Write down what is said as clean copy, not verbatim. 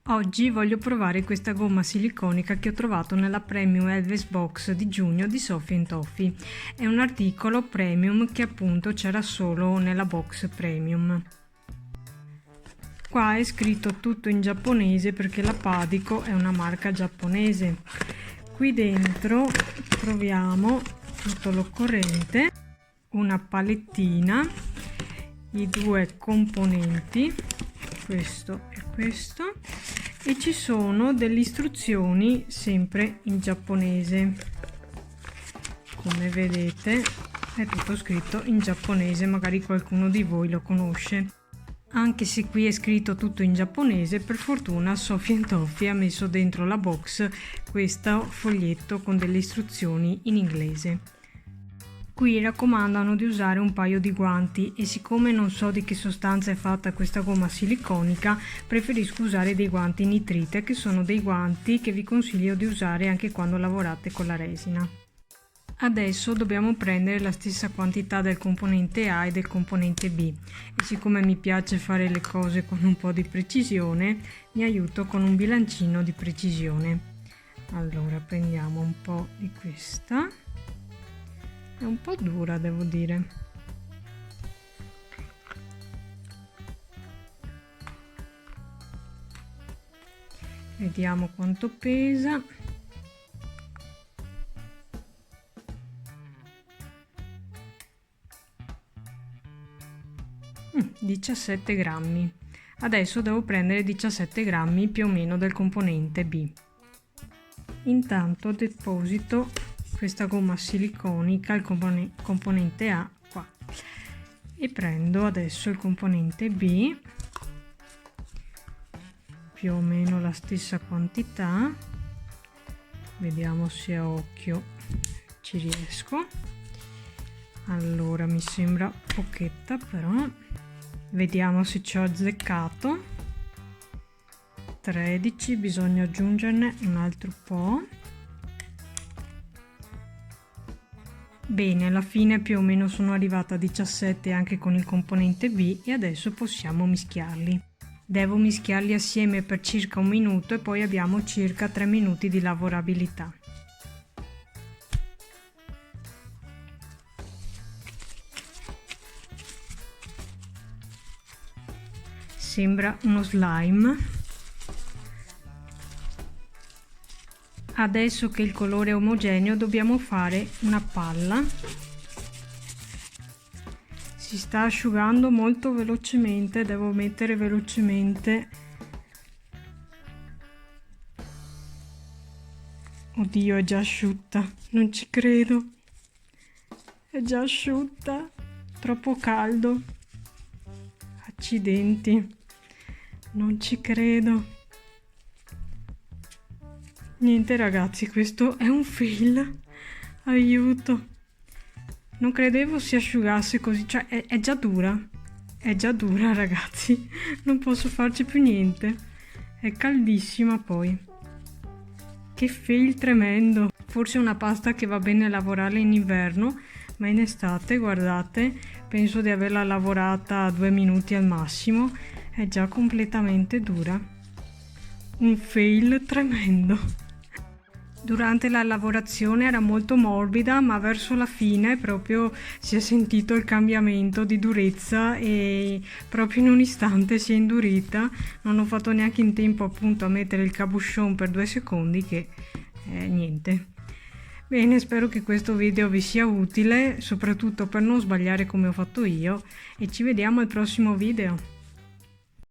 Oggi voglio provare questa gomma siliconica che ho trovato nella Premium Elves Box di giugno di Sophie & Toffee. È un articolo premium che appunto c'era solo nella box premium. Qua è scritto tutto in giapponese perché la Padico è una marca giapponese. Qui dentro troviamo tutto l'occorrente, una palettina, i due componenti, questo e questo, e ci sono delle istruzioni sempre in giapponese. Come vedete è tutto scritto in giapponese, magari qualcuno di voi lo conosce. Anche se qui è scritto tutto in giapponese, per fortuna Sophie & Toffee ha messo dentro la box questo foglietto con delle istruzioni in inglese. Qui raccomandano di usare un paio di guanti e siccome non so di che sostanza è fatta questa gomma siliconica, preferisco usare dei guanti nitrite, che sono dei guanti che vi consiglio di usare anche quando lavorate con la resina. Adesso dobbiamo prendere la stessa quantità del componente A e del componente B e siccome mi piace fare le cose con un po' di precisione, mi aiuto con un bilancino di precisione. Allora prendiamo un po' di questa. È un po' dura, devo dire. Vediamo quanto pesa. 17 grammi. Adesso devo prendere 17 grammi più o meno del componente B. Intanto deposito questa gomma siliconica, il componente A qua, e prendo adesso il componente B, più o meno la stessa quantità, vediamo se a occhio ci riesco. Allora mi sembra pochetta, però vediamo se ci ho azzeccato. 13, bisogna aggiungerne un altro po'. Bene, alla fine più o meno sono arrivata a 17 anche con il componente B e adesso possiamo mischiarli. Devo mischiarli assieme per circa un minuto e poi abbiamo circa 3 minuti di lavorabilità. Sembra uno slime. Adesso che il colore è omogeneo dobbiamo fare una palla. Si sta asciugando molto velocemente, devo mettere velocemente. Oddio, è già asciutta, non ci credo. È già asciutta, troppo caldo. Accidenti, non ci credo. Niente ragazzi, questo è un fail, aiuto, non credevo si asciugasse così, cioè è già dura ragazzi, non posso farci più niente, è caldissima poi, che fail tremendo. Forse è una pasta che va bene lavorarla in inverno, ma in estate, guardate, penso di averla lavorata 2 minuti al massimo, è già completamente dura, un fail tremendo. Durante la lavorazione era molto morbida, ma verso la fine proprio si è sentito il cambiamento di durezza e proprio in un istante si è indurita. Non ho fatto neanche in tempo appunto a mettere il cabochon per 2 secondi che niente. Bene, spero che questo video vi sia utile, soprattutto per non sbagliare come ho fatto io, e ci vediamo al prossimo video.